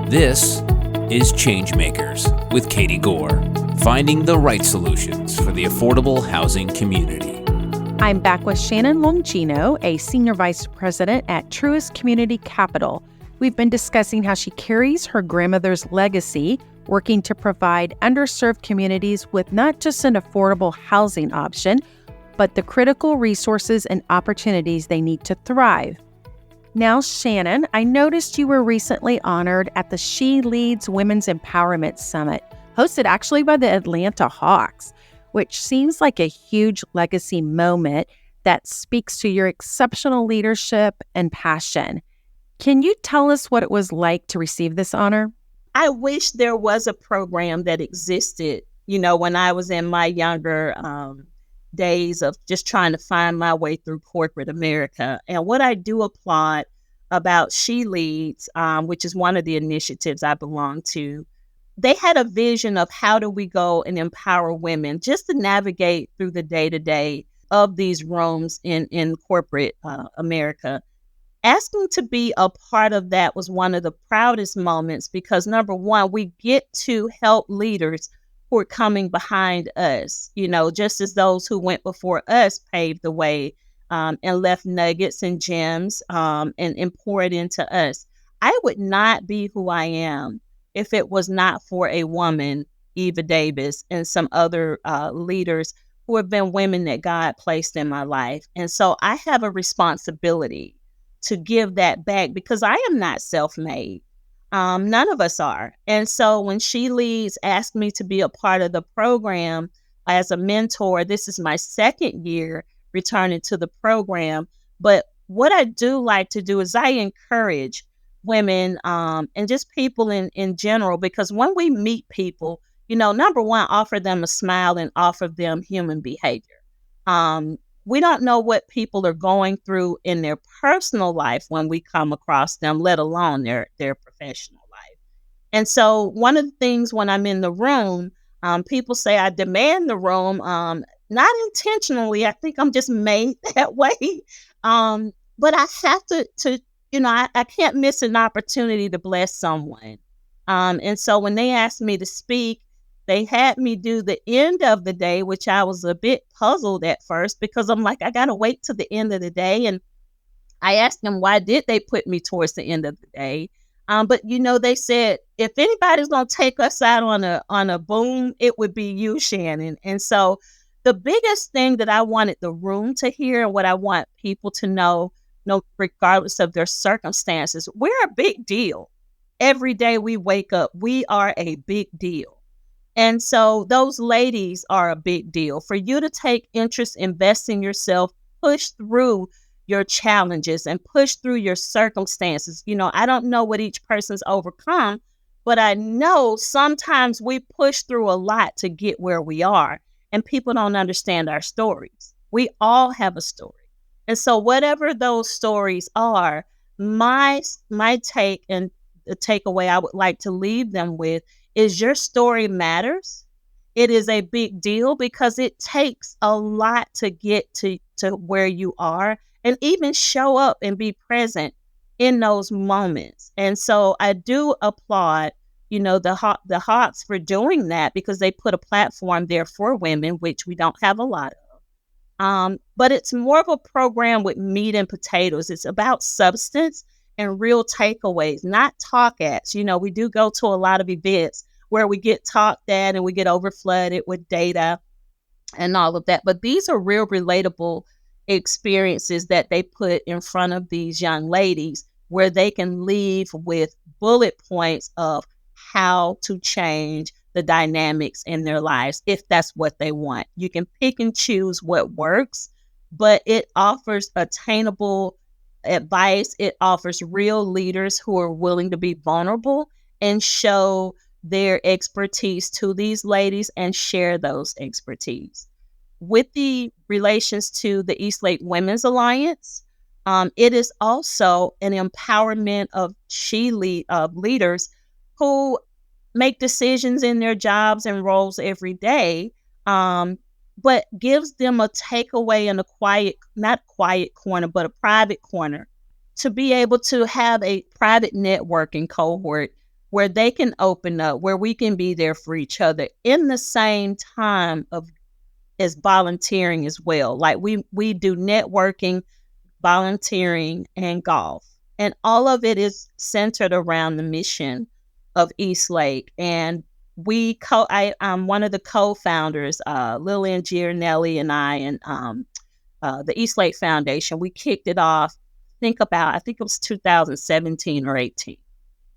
This is ChangeMakers with Katie Gore, finding the right solutions for the affordable housing community. I'm back with Shannon Longino, a Senior Vice President at Truist Community Capital. We've been discussing how she carries her grandmother's legacy, working to provide underserved communities with not just an affordable housing option, but the critical resources and opportunities they need to thrive. Now, Shannon, I noticed you were recently honored at the She Leads Women's Empowerment Summit, hosted actually by the Atlanta Hawks, which seems like a huge legacy moment that speaks to your exceptional leadership and passion. Can you tell us what it was like to receive this honor? I wish there was a program that existed, when I was in my younger days of just trying to find my way through corporate America. And what I do applaud about She Leads, which is one of the initiatives I belong to, they had a vision of how do we go and empower women just to navigate through the day-to-day of these rooms in corporate America. Asking to be a part of that was one of the proudest moments because, number one, we get to help leaders who are coming behind us, just as those who went before us paved the way and left nuggets and gems and poured into us. I would not be who I am if it was not for a woman, Eva Davis, and some other leaders who have been women that God placed in my life. And so I have a responsibility to give that back because I am not self-made. None of us are. And so when She Leads asked me to be a part of the program as a mentor, this is my second year returning to the program. But what I do like to do is I encourage women and just people in general, because when we meet people, number one, offer them a smile and offer them human behavior. We don't know what people are going through in their personal life when we come across them, let alone their professional life. And so one of the things when I'm in the room, people say I demand the room, not intentionally. I think I'm just made that way. But I have to I can't miss an opportunity to bless someone. And so when they asked me to speak, they had me do the end of the day, which I was a bit puzzled at first because I'm like, I got to wait to the end of the day. And I asked them, why did they put me towards the end of the day? But, they said, if anybody's going to take us out on a boom, it would be you, Shannon. And so the biggest thing that I wanted the room to hear and what I want people to know, regardless of their circumstances, we're a big deal. Every day we wake up, we are a big deal. And so those ladies are a big deal. For you to take interest, invest in yourself, push through your challenges and push through your circumstances. I don't know what each person's overcome, but I know sometimes we push through a lot to get where we are, and people don't understand our stories. We all have a story. And so whatever those stories are, my take and the takeaway I would like to leave them with is your story matters. It is a big deal because it takes a lot to get to where you are and even show up and be present in those moments. And so I do applaud, the Hawks for doing that because they put a platform there for women, which we don't have a lot of. But it's more of a program with meat and potatoes. It's about substance and real takeaways, not talk ats. We do go to a lot of events where we get talked at and we get over flooded with data and all of that. But these are real relatable experiences that they put in front of these young ladies where they can leave with bullet points of how to change the dynamics in their lives if that's what they want. You can pick and choose what works, but it offers attainable advice. It offers real leaders who are willing to be vulnerable and show their expertise to these ladies and share those expertise. With the relations to the East Lake Women's Alliance, it is also an empowerment of leaders who make decisions in their jobs and roles every day, but gives them a takeaway in a not quiet corner, but a private corner to be able to have a private networking cohort where they can open up, where we can be there for each other in the same time of as volunteering as well. Like we do networking, volunteering, and golf. And all of it is centered around the mission of East Lake. And I'm one of the co-founders, Lillian Giornelli and I, and the East Lake Foundation. We kicked it off, I think it was 2017 or 18.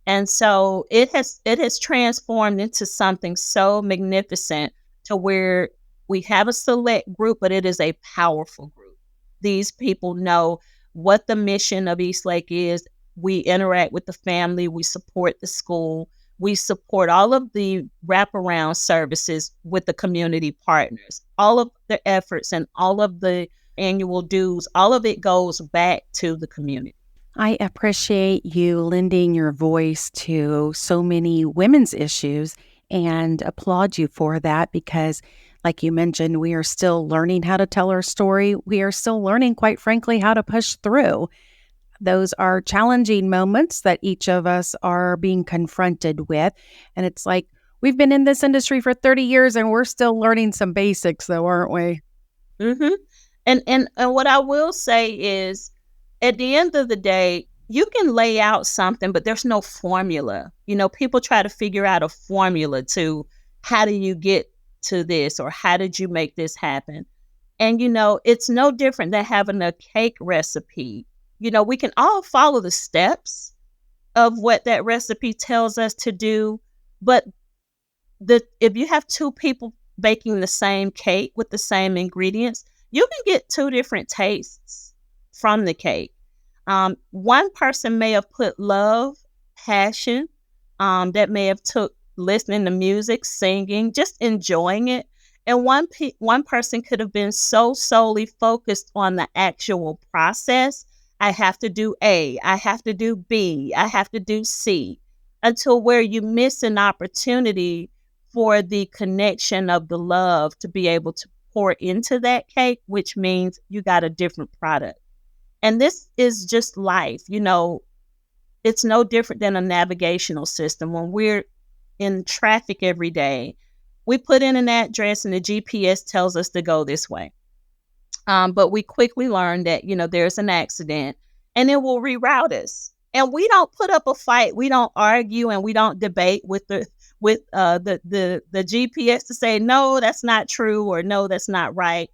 And so it has transformed into something so magnificent to where we have a select group, but it is a powerful group. These people know what the mission of East Lake is. We interact with the family. We support the school. We support all of the wraparound services with the community partners. All of the efforts and all of the annual dues, all of it goes back to the community. I appreciate you lending your voice to so many women's issues and applaud you for that because, like you mentioned, we are still learning how to tell our story. We are still learning, quite frankly, how to push through. Those are challenging moments that each of us are being confronted with. And it's like, we've been in this industry for 30 years and we're still learning some basics though, aren't we? Mm-hmm. And what I will say is, at the end of the day, you can lay out something, but there's no formula. People try to figure out a formula to how do you get to this or how did you make this happen? And, it's no different than having a cake recipe. We can all follow the steps of what that recipe tells us to do. But if you have two people baking the same cake with the same ingredients, you can get two different tastes from the cake. One person may have put love, passion, that may have took listening to music, singing, just enjoying it. And one person could have been so solely focused on the actual process. I have to do A, I have to do B, I have to do C, until where you miss an opportunity for the connection of the love to be able to pour into that cake, which means you got a different product. And this is just life. It's no different than a navigational system. When we're in traffic every day, we put in an address and the GPS tells us to go this way. But we quickly learn that, there's an accident and it will reroute us. And we don't put up a fight. We don't argue and we don't debate with the GPS to say, no, that's not true, or no, that's not right.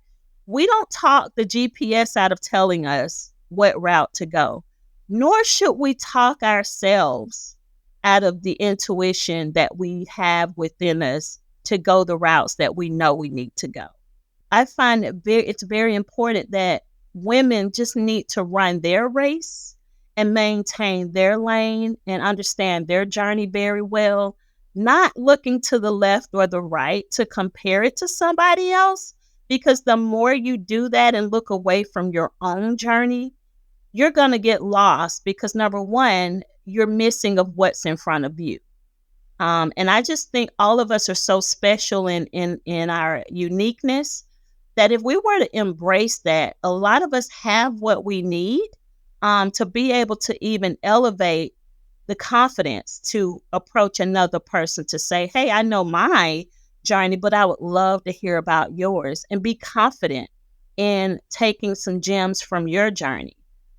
We don't talk the GPS out of telling us what route to go, nor should we talk ourselves out of the intuition that we have within us to go the routes that we know we need to go. I find it's very important that women just need to run their race and maintain their lane and understand their journey very well, not looking to the left or the right to compare it to somebody else. Because the more you do that and look away from your own journey, you're going to get lost because, number one, you're missing of what's in front of you. And I just think all of us are so special in our uniqueness that if we were to embrace that, a lot of us have what we need to be able to even elevate the confidence to approach another person to say, hey, I know my journey, but I would love to hear about yours, and be confident in taking some gems from your journey.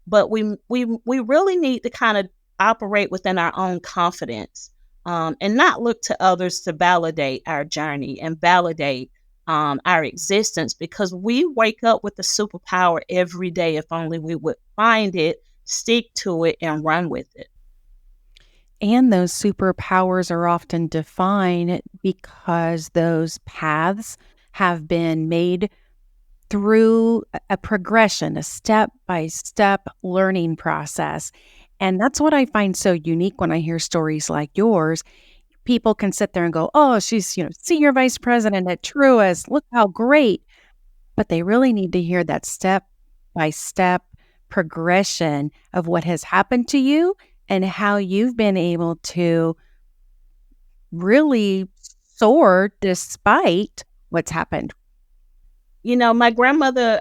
But we really need to kind of operate within our own confidence and not look to others to validate our journey and validate our existence, because we wake up with a superpower every day if only we would find it, stick to it, and run with it. And those superpowers are often defined because those paths have been made through a progression, a step-by-step learning process. And that's what I find so unique when I hear stories like yours. People can sit there and go, oh, she's, senior vice president at Truist. Look how great. But they really need to hear that step-by-step progression of what has happened to you and how you've been able to really soar despite what's happened. My grandmother,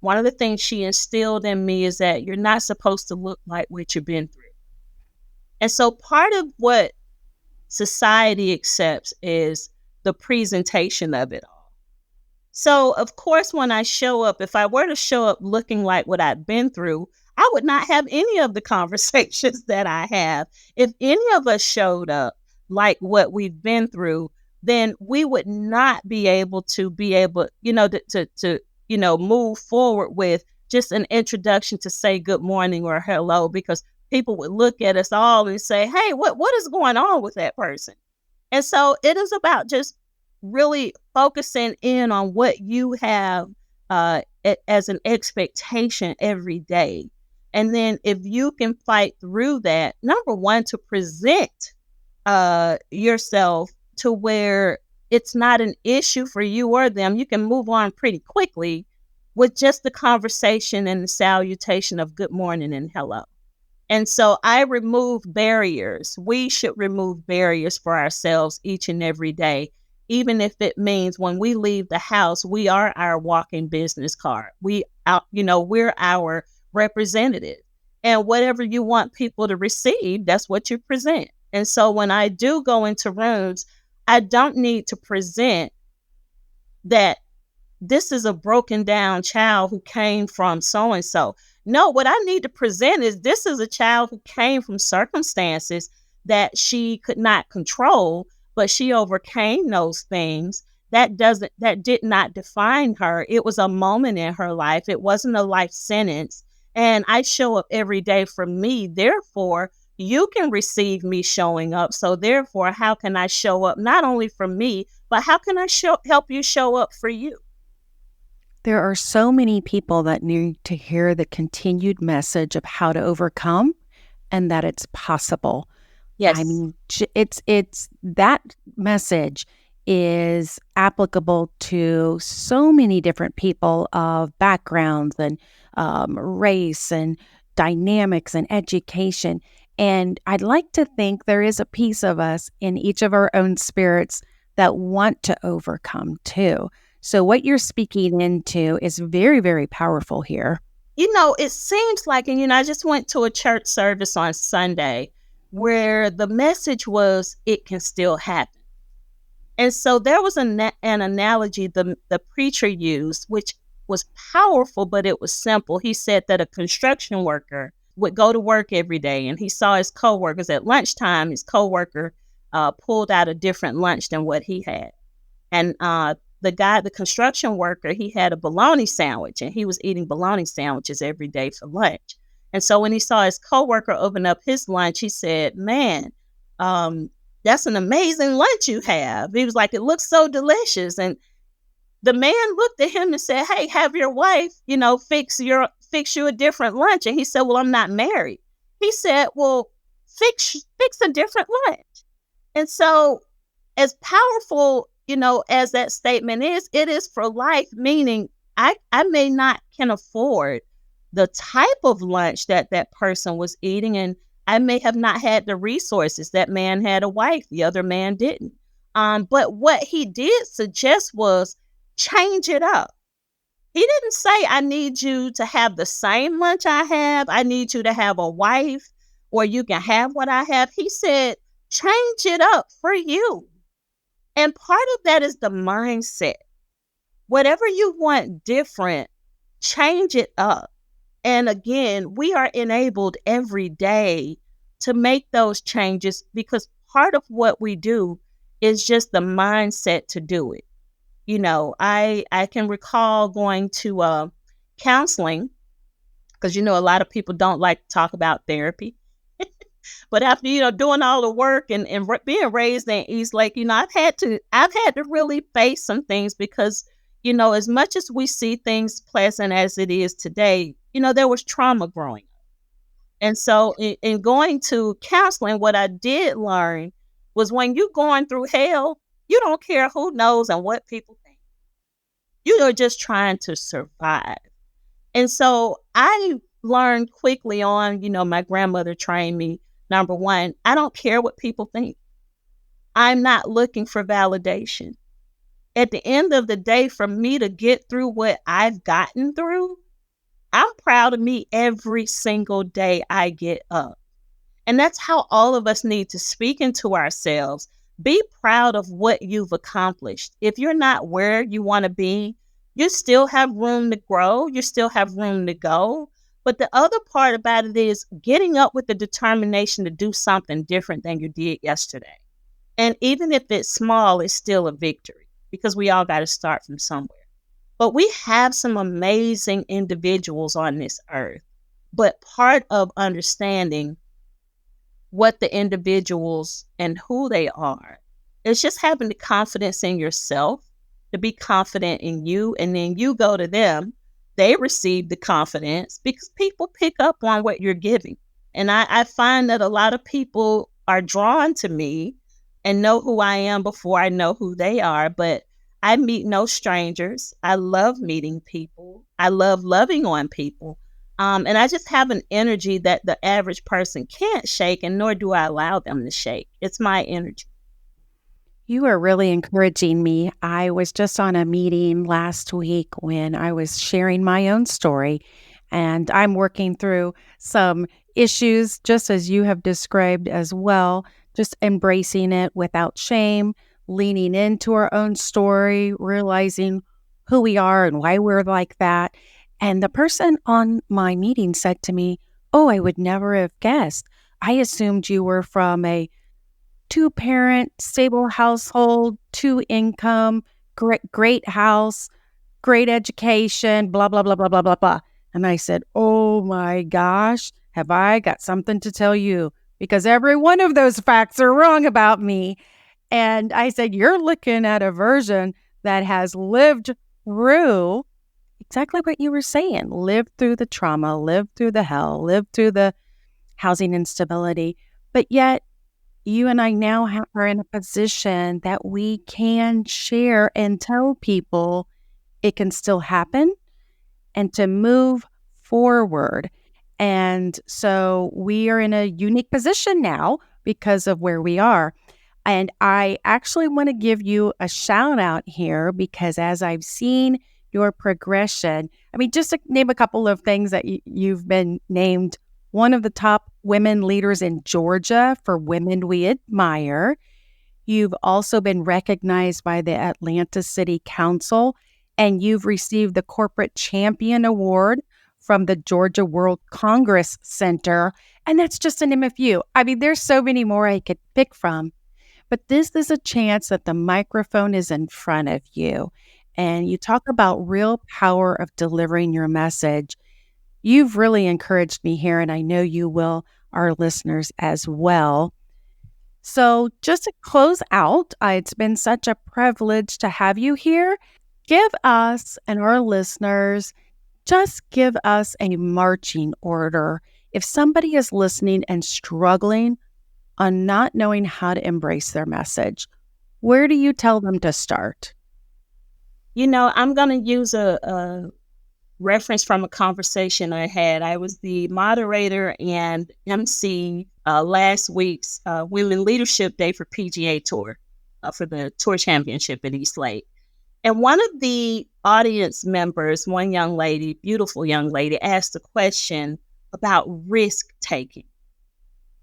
one of the things she instilled in me is that you're not supposed to look like what you've been through. And so part of what society accepts is the presentation of it all. So, of course, when I show up, if I were to show up looking like what I've been through, I would not have any of the conversations that I have. If any of us showed up like what we've been through, then we would not be able, move forward with just an introduction to say good morning or hello, because people would look at us all and say, hey, what is going on with that person? And so it is about just really focusing in on what you have as an expectation every day. And then if you can fight through that, number one, to present yourself to where it's not an issue for you or them, you can move on pretty quickly with just the conversation and the salutation of good morning and hello. And so I remove barriers. We should remove barriers for ourselves each and every day, even if it means when we leave the house, we are our walking business card. We're our representative. And whatever you want people to receive, that's what you present. And so when I do go into rooms, I don't need to present that this is a broken down child who came from so-and-so. No, what I need to present is this is a child who came from circumstances that she could not control, but she overcame those things. That did not define her. It was a moment in her life. It wasn't a life sentence. And I show up every day for me. Therefore, you can receive me showing up. So therefore, how can I show up not only for me, but how can I help you show up for you? There are so many people that need to hear the continued message of how to overcome and that it's possible. Yes. I mean, it's that message is applicable to so many different people of backgrounds and race and dynamics and education. And I'd like to think there is a piece of us in each of our own spirits that want to overcome too. So what you're speaking into is very, very powerful here. It seems like, and I just went to a church service on Sunday where the message was, it can still happen. And so there was an analogy the preacher used, which was powerful, but it was simple. He said that a construction worker would go to work every day, and he saw his coworkers at lunchtime. His coworker pulled out a different lunch than what he had. And the construction worker, he had a bologna sandwich, and he was eating bologna sandwiches every day for lunch. And so when he saw his coworker open up his lunch, he said, man, that's an amazing lunch you have. He was like, it looks so delicious. And the man looked at him and said, hey, have your wife, fix you a different lunch. And he said, well, I'm not married. He said, well, fix a different lunch. And so as powerful, as that statement is, it is for life, meaning I may not can afford the type of lunch that person was eating, and I may have not had the resources. That man had a wife, the other man didn't. But what he did suggest was change it up. He didn't say, I need you to have the same lunch I have. I need you to have a wife, or you can have what I have. He said, change it up for you. And part of that is the mindset. Whatever you want different, change it up. And again, we are enabled every day to make those changes, because part of what we do is just the mindset to do it. I can recall going to counseling, because, a lot of people don't like to talk about therapy. But after, doing all the work and being raised in East Lake, I've had to really face some things, because, as much as we see things pleasant as it is today, there was trauma growing up. And so in going to counseling, what I did learn was when you're going through hell, you don't care who knows and what people think. You are just trying to survive. And so I learned quickly on, my grandmother trained me, number one, I don't care what people think. I'm not looking for validation. At the end of the day, for me to get through what I've gotten through, I'm proud of me every single day I get up. And that's how all of us need to speak into ourselves. Be proud of what you've accomplished. If you're not where you want to be, you still have room to grow. You still have room to go. But the other part about it is getting up with the determination to do something different than you did yesterday. And even if it's small, it's still a victory because we all got to start from somewhere. But we have some amazing individuals on this earth. But part of understanding what the individuals and who they are is just having the confidence in yourself, to be confident in you, and then you go to them. They receive the confidence because people pick up on what you're giving. And I find that a lot of people are drawn to me and know who I am before I know who they are. But I meet no strangers. I love meeting people. I love loving on people. And I just have an energy that the average person can't shake, and nor do I allow them to shake. It's my energy. You are really encouraging me. I was just on a meeting last week when I was sharing my own story, and I'm working through some issues just as you have described as well, just embracing it without shame, leaning into our own story, realizing who we are and why we're like that. And the person on my meeting said to me, "Oh, I would never have guessed. I assumed you were from a two-parent, stable household, two income, great house, great education, blah, blah, blah, blah, blah, blah, blah." And I said, "Oh my gosh, have I got something to tell you? Because every one of those facts are wrong about me." And I said, "You're looking at a version that has lived through exactly what you were saying, lived through the trauma, lived through the hell, lived through the housing instability. But yet, you and I now are in a position that we can share and tell people it can still happen and to move forward." And so we are in a unique position now because of where we are. And I actually want to give you a shout out here because as I've seen your progression, I mean, just to name a couple of things that you've been named one of the top women leaders in Georgia for Women We Admire. You've also been recognized by the Atlanta City Council, and you've received the Corporate Champion Award from the Georgia World Congress Center. And that's just to name a few. I mean, there's so many more I could pick from. But this is a chance that the microphone is in front of you. And you talk about real power of delivering your message. You've really encouraged me here, and I know you will our listeners as well. So just to close out, it's been such a privilege to have you here. Give us and our listeners, just give us a marching order. If somebody is listening and struggling on not knowing how to embrace their message, where do you tell them to start? I'm going to use a reference from a conversation I had. I was the moderator and MC last week's Women Leadership Day for PGA Tour, for the Tour Championship at East Lake. And one of the audience members, one young lady, beautiful young lady, asked a question about risk taking.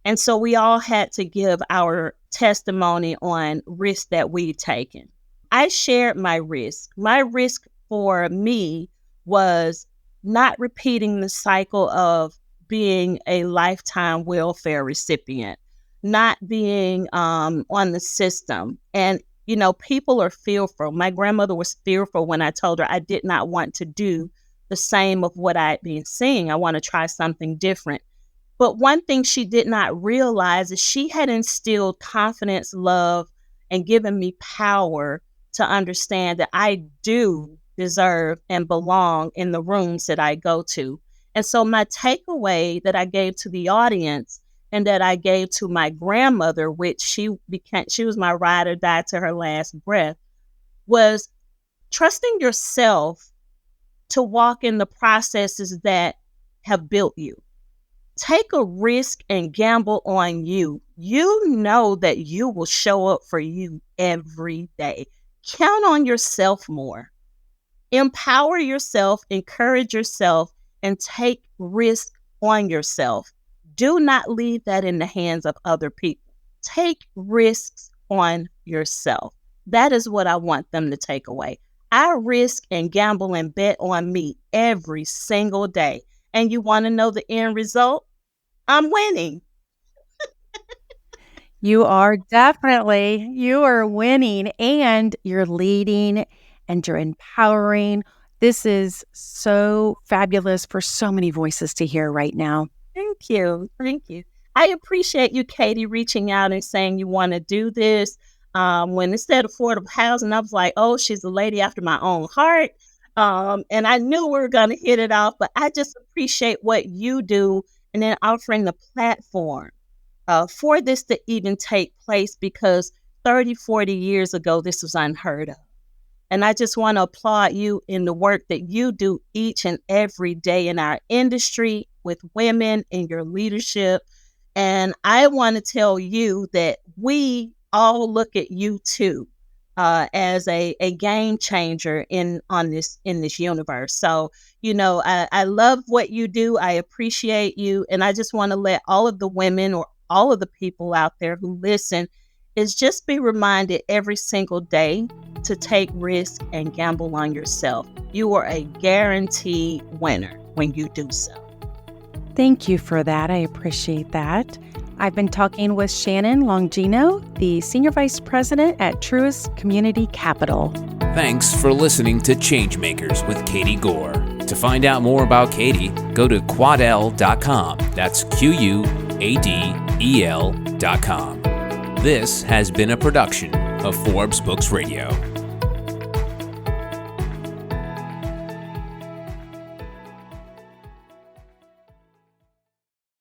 And so we all had to give our testimony on risk that we'd taken. I shared my risk. My risk for me was not repeating the cycle of being a lifetime welfare recipient, not being on the system. And, people are fearful. My grandmother was fearful when I told her I did not want to do the same of what I'd been seeing. I want to try something different. But one thing she did not realize is she had instilled confidence, love, and given me power to understand that I do deserve and belong in the rooms that I go to. And so my takeaway that I gave to the audience and that I gave to my grandmother, which she was my ride or die to her last breath, was trusting yourself to walk in the processes that have built you. Take a risk and gamble on you. You know that you will show up for you every day. Count on yourself more. Empower yourself, encourage yourself, and take risk on yourself. Do not leave that in the hands of other people. Take risks on yourself. That is what I want them to take away. I risk and gamble and bet on me every single day. And you want to know the end result? I'm winning. You are winning, and you're leading and you're empowering. This is so fabulous for so many voices to hear right now. Thank you. Thank you. I appreciate you, Katie, reaching out and saying you want to do this. When it said affordable housing, I was like, oh, she's a lady after my own heart. And I knew we were going to hit it off, but I just appreciate what you do and then offering the platform for this to even take place, because 30, 40 years ago, this was unheard of. And I just want to applaud you in the work that you do each and every day in our industry with women in your leadership. And I want to tell you that we all look at you too as a game changer in this universe. So, I love what you do. I appreciate you. And I just want to let all of the women or all of the people out there who listen is just be reminded every single day to take risk and gamble on yourself. You are a guaranteed winner when you do so. Thank you for that. I appreciate that. I've been talking with Shannon Longino, the Senior Vice President at Truist Community Capital. Thanks for listening to ChangeMakers with Katie Gore. To find out more about Katie, go to quadel.com. That's QUADEL.com. This has been a production of Forbes Books Radio.